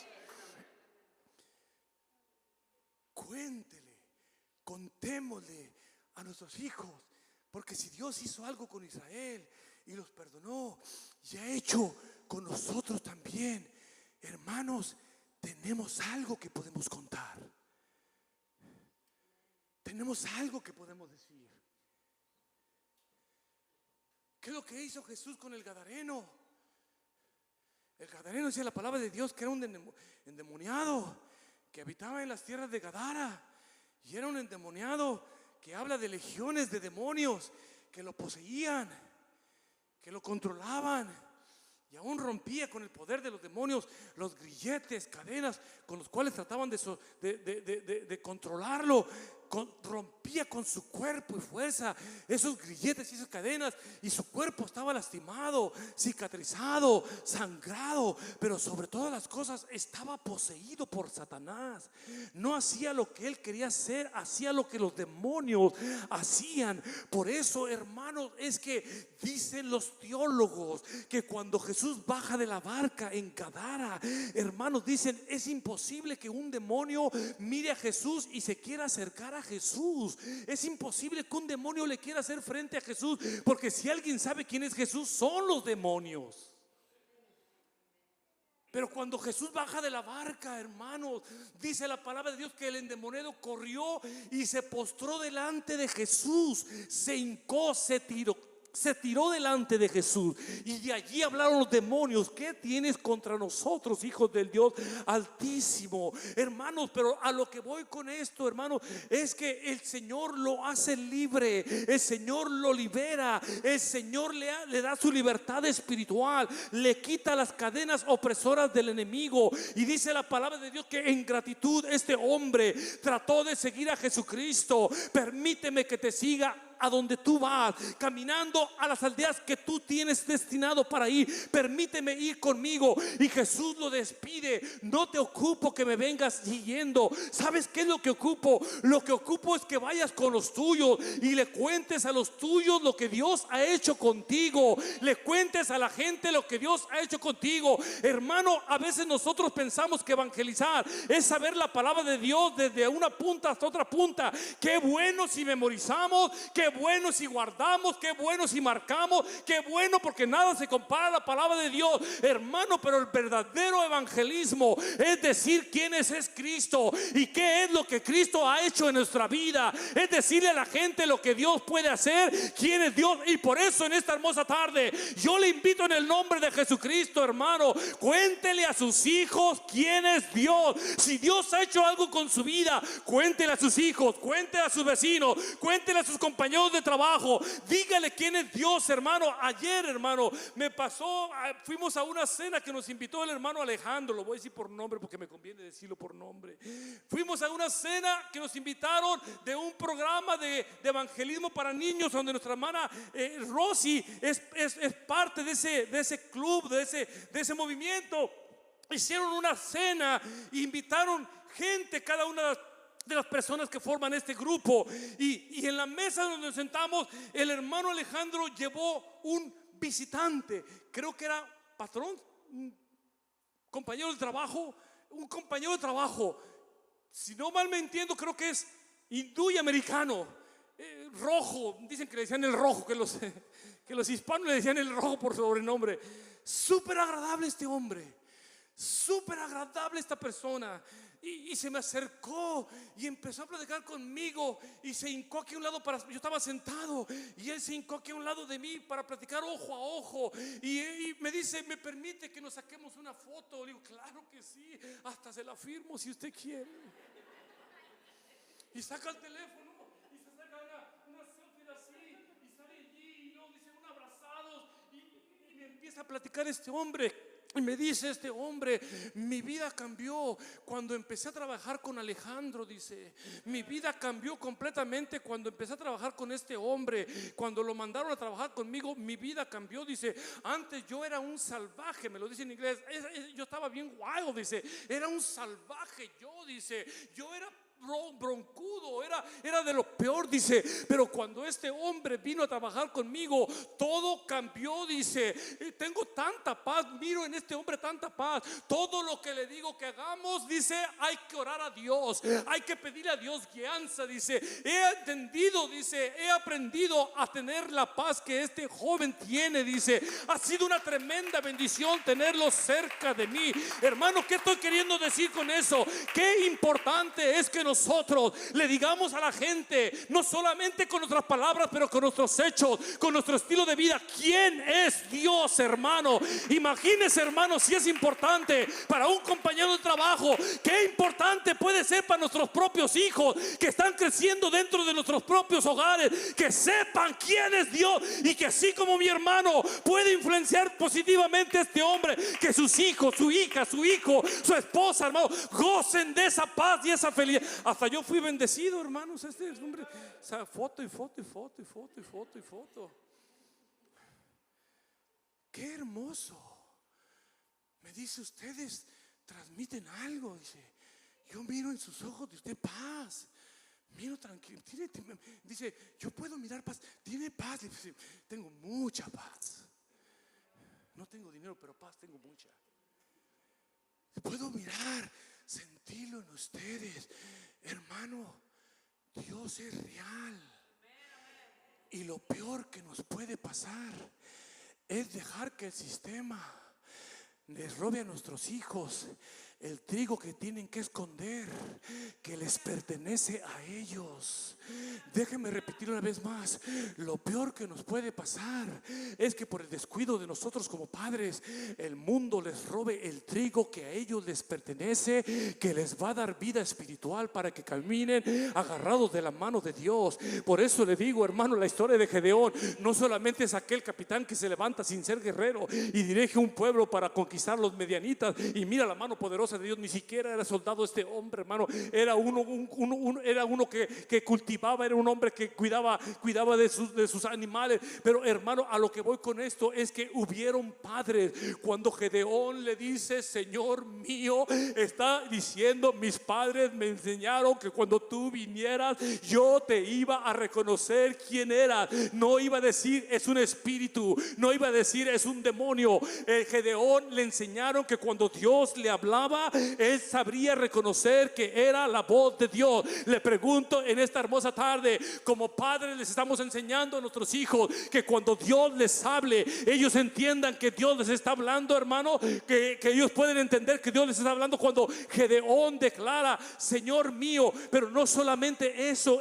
Cuéntele, contémosle a nuestros hijos, porque si Dios hizo algo con Israel y los perdonó, y ha hecho con nosotros también, hermanos, tenemos algo que podemos contar, tenemos algo que podemos decir. ¿Qué es lo que hizo Jesús con el gadareno? El gadareno, decía la palabra de Dios, que era un endemoniado que habitaba en las tierras de Gadara, y era un endemoniado que habla de legiones de demonios que lo poseían, que lo controlaban, y aún rompía con el poder de los demonios los grilletes, cadenas con los cuales trataban de controlarlo. Rompía con su cuerpo y fuerza esos grilletes y esas cadenas, y su cuerpo estaba lastimado, cicatrizado, sangrado, pero sobre todas las cosas estaba poseído por Satanás. No hacía lo que él quería hacer, hacía lo que los demonios hacían. Por eso, hermanos, es que dicen los teólogos que cuando Jesús baja de la barca en Gadara, hermanos, dicen, es imposible que un demonio mire a Jesús y se quiera acercar a Jesús. Es imposible que un demonio le quiera hacer frente a Jesús, porque si alguien sabe quién es Jesús, son los demonios. Pero cuando Jesús baja de la barca, hermanos, dice la palabra de Dios que el endemoniado corrió y se postró delante de Jesús, se hincó, se tiró delante de Jesús, y de allí hablaron los demonios: ¿qué tienes contra nosotros, hijos del Dios Altísimo? Hermanos, pero a lo que voy con esto, hermanos, es que el Señor lo hace libre, el Señor lo libera, el Señor le da su libertad espiritual, le quita las cadenas opresoras del enemigo. Y dice la palabra de Dios que en gratitud este hombre trató de seguir a Jesucristo. Permíteme que te siga a donde tú vas, caminando a las aldeas que tú tienes destinado para ir. Permíteme ir conmigo. Y Jesús lo despide: no te ocupo que me vengas siguiendo. ¿Sabes qué es lo que ocupo? Lo que ocupo es que vayas con los tuyos y le cuentes a los tuyos lo que Dios ha hecho contigo. Le cuentes a la gente lo que Dios ha hecho contigo. Hermano, a veces nosotros pensamos que evangelizar es saber la palabra de Dios desde una punta hasta otra punta. Qué bueno si memorizamos, qué qué bueno si guardamos, qué bueno si marcamos, qué bueno porque nada se compara a la palabra de Dios, hermano. Pero el verdadero evangelismo es decir quién es Cristo y qué es lo que Cristo ha hecho en nuestra vida. Es decirle a la gente lo que Dios puede hacer, quién es Dios. Y por eso en esta hermosa tarde yo le invito en el nombre de Jesucristo, hermano, cuéntele a sus hijos quién es Dios. Si Dios ha hecho algo con su vida, cuéntele a sus hijos, cuéntele a sus vecinos, cuéntele a sus compañeros de trabajo, dígale quién es Dios, hermano. Ayer, hermano, me pasó, fuimos a una cena que nos invitó el hermano Alejandro, lo voy a decir por nombre porque me conviene decirlo por nombre. Fuimos a una cena que nos invitaron de un programa de evangelismo para niños, donde nuestra hermana Rosy es parte de ese club, de ese movimiento. Hicieron una cena, invitaron gente, cada una de las personas que forman este grupo, y en la mesa donde nos sentamos, el hermano Alejandro llevó un visitante, creo que era patrón, un compañero de trabajo, si no mal me entiendo, creo que es hindú y americano, rojo, dicen que le decían el rojo, que los hispanos le decían el rojo por sobrenombre. Súper agradable este hombre, súper agradable esta persona. Y se me acercó y empezó a platicar conmigo y se hincó aquí a un lado yo estaba sentado y él se hincó aquí a un lado de mí para platicar ojo a ojo, y me dice: ¿me permite que nos saquemos una foto? Le digo: claro que sí, hasta se la firmo si usted quiere. Y saca el teléfono y se saca una selfie así y sale allí y luego dice: un abrazados, y me empieza a platicar este hombre. Y me dice este hombre: mi vida cambió cuando empecé a trabajar con Alejandro. Dice: mi vida cambió completamente cuando empecé a trabajar con este hombre. Cuando lo mandaron a trabajar conmigo, mi vida cambió. Dice: antes yo era un salvaje, me lo dice en inglés. Yo estaba bien wild, dice. Era un salvaje yo, dice. Yo era broncudo, era de lo peor, dice. Pero cuando este hombre vino a trabajar conmigo, todo cambió, dice. Tengo tanta paz, miro en este hombre tanta paz. Todo lo que le digo que hagamos, dice, hay que orar a Dios, hay que pedirle a Dios guianza, dice. He entendido, dice, he aprendido a tener la paz que este joven tiene, dice. Ha sido una tremenda bendición tenerlo cerca de mí. Hermano, ¿qué estoy queriendo decir con eso? Qué importante es que nosotros le digamos a la gente, no solamente con nuestras palabras, pero con nuestros hechos, con nuestro estilo de vida, quién es Dios, hermano. Imagínese, hermano, si es importante para un compañero de trabajo, qué importante puede ser para nuestros propios hijos que están creciendo dentro de nuestros propios hogares, que sepan quién es Dios, y que así como mi hermano puede influenciar positivamente a este hombre, que sus hijos, su hija, su hijo, su esposa, hermano, gocen de esa paz y esa felicidad. Hasta yo fui bendecido, hermanos. Este hombre, o sea, foto y foto y foto y foto y foto y foto. Qué hermoso. Me dice: ustedes transmiten algo, dice. Yo miro en sus ojos de usted paz. Miro tranquilo. Dice: yo puedo mirar paz. Tiene paz. Dice: tengo mucha paz. No tengo dinero, pero paz tengo mucha. Puedo mirar, sentirlo en ustedes. Hermano, Dios es real. Y lo peor que nos puede pasar es dejar que el sistema les robe a nuestros hijos el trigo que tienen que esconder, que les pertenece a ellos. Déjenme repetir una vez más: lo peor que nos puede pasar es que por el descuido de nosotros como padres, el mundo les robe el trigo que a ellos les pertenece, que les va a dar vida espiritual para que caminen agarrados de la mano de Dios. Por eso le digo, hermano, la historia de Gedeón no solamente es aquel capitán que se levanta sin ser guerrero y dirige un pueblo para conquistar los medianitas y mira la mano poderosa de Dios. Ni siquiera era soldado este hombre, hermano. Era uno que cultivaba, era un hombre que cuidaba de sus animales. Pero, hermano, a lo que voy con esto es que hubieron padres. Cuando Gedeón le dice: Señor mío, está diciendo: mis padres me enseñaron que cuando tú vinieras yo te iba a reconocer quién eras. No iba a decir es un espíritu, no iba a decir es un demonio. Gedeón le enseñaron que cuando Dios le hablaba, hablaba, él sabría reconocer que era la voz de Dios. Le pregunto en esta hermosa tarde, como padres les estamos enseñando a nuestros hijos que cuando Dios les hable, ellos entiendan que Dios les está hablando, hermano, que ellos pueden entender que Dios les está hablando cuando Gedeón declara: Señor mío. Pero no solamente eso,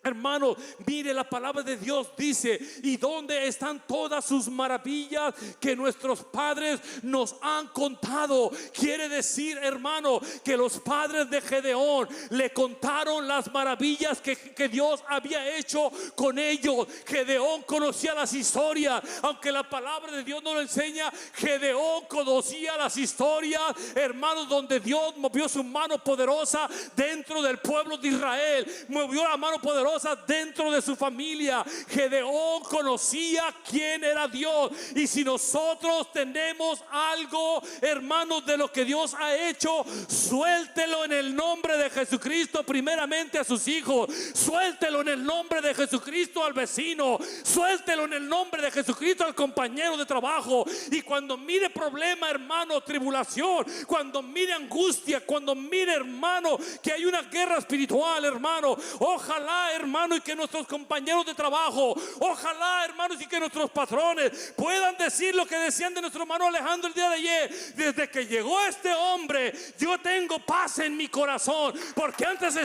hermano, mire, la palabra de Dios dice: ¿y dónde están todas sus maravillas que nuestros padres nos han contado? Quiere decir, hermano, que los padres de Gedeón le contaron las maravillas que Dios había hecho con ellos. Gedeón conocía las historias, aunque la palabra de Dios no lo enseña. Gedeón conocía las historias, hermanos, donde Dios movió su mano poderosa dentro del pueblo de Israel, movió la mano poderosa dentro de su familia. Gedeón conocía quién era Dios. Y si nosotros tenemos algo, hermanos, de lo que Dios ha hecho, suéltelo en el nombre de Jesucristo, primeramente a sus hijos. Suéltelo en el nombre de Jesucristo al vecino. Suéltelo en el nombre de Jesucristo al compañero de trabajo. Y cuando mire problema, hermano, tribulación, cuando mire angustia, cuando mire, hermano, que hay una guerra espiritual, hermano, ojalá, hermano, y que nuestros compañeros de trabajo, ojalá, hermanos, y que nuestros patrones puedan decir lo que decían de nuestro hermano Alejandro el día de ayer: desde que llegó este hombre, yo tengo paz en mi corazón, porque antes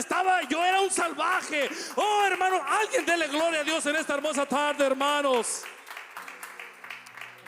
yo era un salvaje. Oh, hermano, alguien dele gloria a Dios en esta hermosa tarde, hermanos.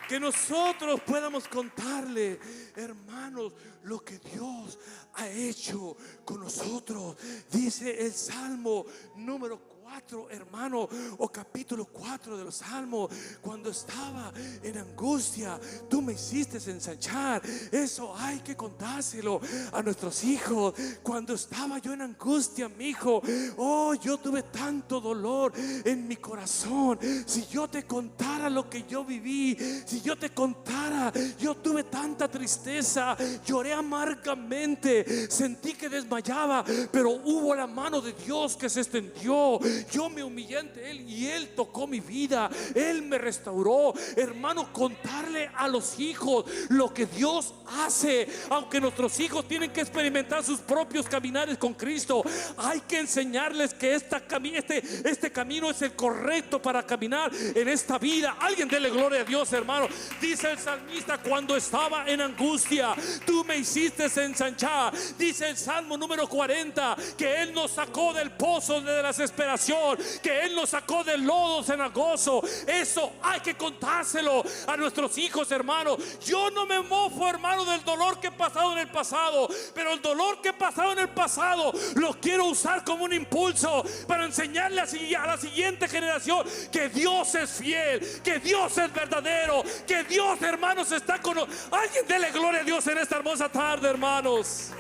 Que nosotros podamos contarle, hermanos, lo que Dios ha hecho con nosotros. Dice el Salmo número 4, hermano, o capítulo 4 de los Salmos: cuando estaba en angustia, tú me hiciste ensanchar. Eso hay que contárselo a nuestros hijos. Cuando estaba yo en angustia, mi hijo, oh, yo tuve tanto dolor en mi corazón. Si yo te contara lo que yo viví, si yo te contara, yo tuve tanta tristeza, lloré amargamente, sentí que desmayaba, pero hubo la mano de Dios que se extendió. Yo me humillé ante Él y Él tocó mi vida, Él me restauró. Hermano, contarle a los hijos lo que Dios hace, aunque nuestros hijos tienen que experimentar sus propios caminares con Cristo, hay que enseñarles que este camino es el correcto para caminar en esta vida. Alguien dele gloria a Dios, hermano. Dice el salmista: cuando estaba en angustia, tú me hiciste ensanchar. Dice el Salmo número 40 que Él nos sacó del pozo de la desesperación, que Él nos sacó del lodo cenagoso. Eso hay que contárselo a nuestros hijos, hermano. Yo no me mofo, hermano, del dolor que he pasado en el pasado, pero el dolor que he pasado en el pasado lo quiero usar como un impulso para enseñarle a la siguiente generación que Dios es fiel, que Dios es verdadero, que Dios, hermanos, está con nosotros. Alguien dele gloria a Dios en esta hermosa tarde, hermanos.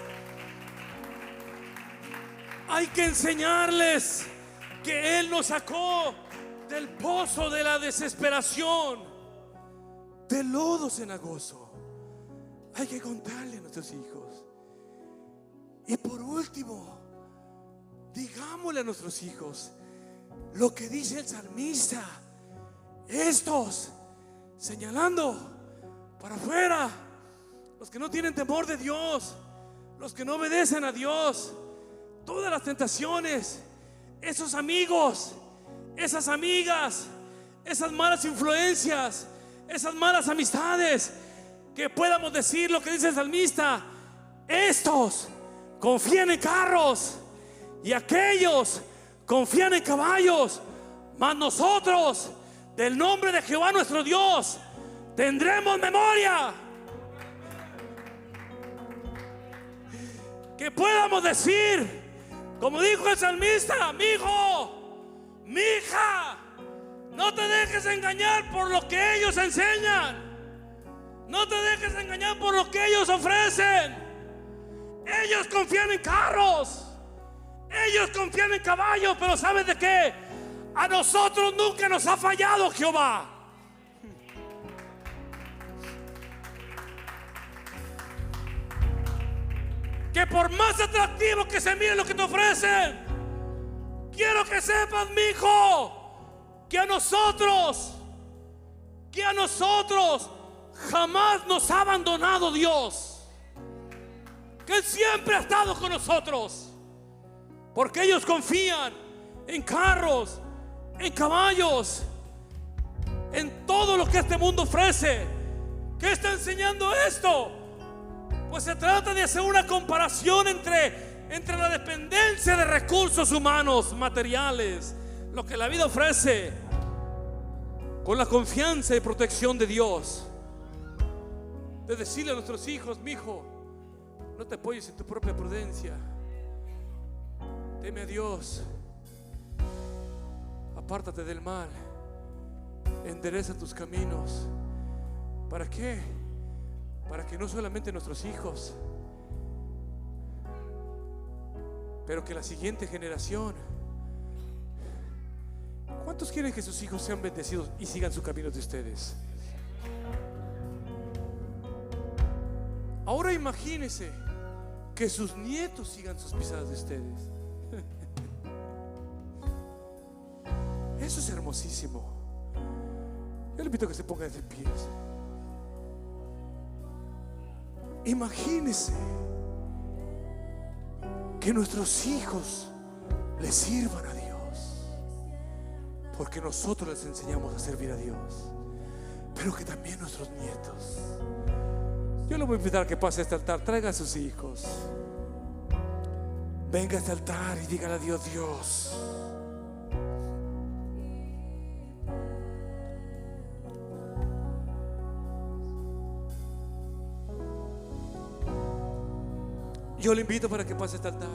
Hay que enseñarles que Él nos sacó del pozo de la desesperación, del lodo cenagoso. Hay que contarle a nuestros hijos. Y por último, digámosle a nuestros hijos lo que dice el salmista: estos, señalando para afuera, los que no tienen temor de Dios, los que no obedecen a Dios, todas las tentaciones, esos amigos, esas amigas, esas malas influencias, esas malas amistades, que podamos decir lo que dice el salmista: estos confían en carros y aquellos confían en caballos, mas nosotros, del nombre de Jehová nuestro Dios, tendremos memoria. Que podamos decir, como dijo el salmista: mi hijo, mi hija, no te dejes engañar por lo que ellos enseñan. No te dejes engañar por lo que ellos ofrecen. Ellos confían en carros, ellos confían en caballos, pero ¿sabes de qué? A nosotros nunca nos ha fallado Jehová. Que por más atractivo que se mire lo que te ofrecen, quiero que sepas, mi hijo, que a nosotros jamás nos ha abandonado Dios. que Él siempre ha estado con nosotros. Porque ellos confían en carros, en caballos, en todo lo que este mundo ofrece. ¿Qué está enseñando esto? Pues se trata de hacer una comparación entre la dependencia de recursos humanos, materiales, lo que la vida ofrece, con la confianza y protección de Dios. De decirle a nuestros hijos: mi hijo, no te apoyes en tu propia prudencia, teme a Dios, apártate del mal, endereza tus caminos. ¿Para qué? Para que no solamente nuestros hijos, pero que la siguiente generación. ¿Cuántos quieren que sus hijos sean bendecidos y sigan su camino de ustedes? Ahora imagínense que sus nietos sigan sus pisadas de ustedes. Eso es hermosísimo. Yo le invito a que se pongan de pies. Imagínense que nuestros hijos le sirvan a Dios, porque nosotros les enseñamos a servir a Dios, pero que también nuestros nietos. Yo le voy a invitar a que pase a este altar. Traiga a sus hijos. Venga a este altar y dígale a Dios: Dios, yo le invito para que pase a este altar.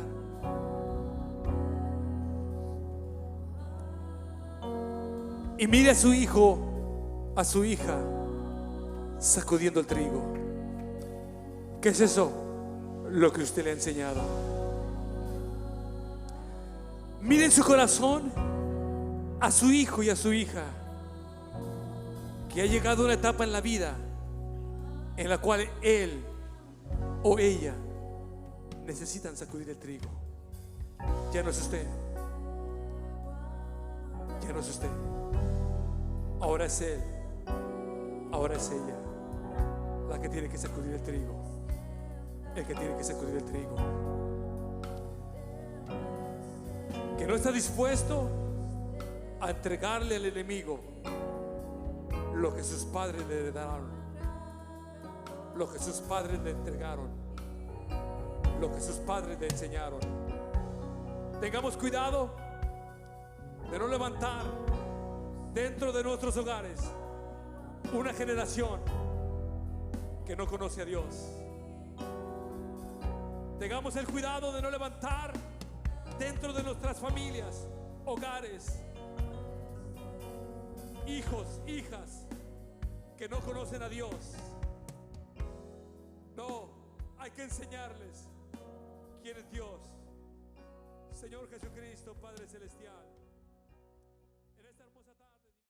Y mire a su hijo, a su hija, sacudiendo el trigo. ¿Qué es eso? Lo que usted le ha enseñado. Mire en su corazón a su hijo y a su hija, que ha llegado a una etapa en la vida en la cual él o ella necesitan sacudir el trigo. Ya no es usted. Ya no es usted. Ahora es él. Ahora es ella la que tiene que sacudir el trigo. El que tiene que sacudir el trigo. Que no está dispuesto a entregarle al enemigo lo que sus padres le heredaron, lo que sus padres le entregaron, lo que sus padres le enseñaron. Tengamos cuidado de no levantar dentro de nuestros hogares una generación que no conoce a Dios. Tengamos el cuidado de no levantar dentro de nuestras familias, hogares, hijos, hijas que no conocen a Dios. No, hay que enseñarles quién es Dios. Señor Jesucristo, Padre Celestial.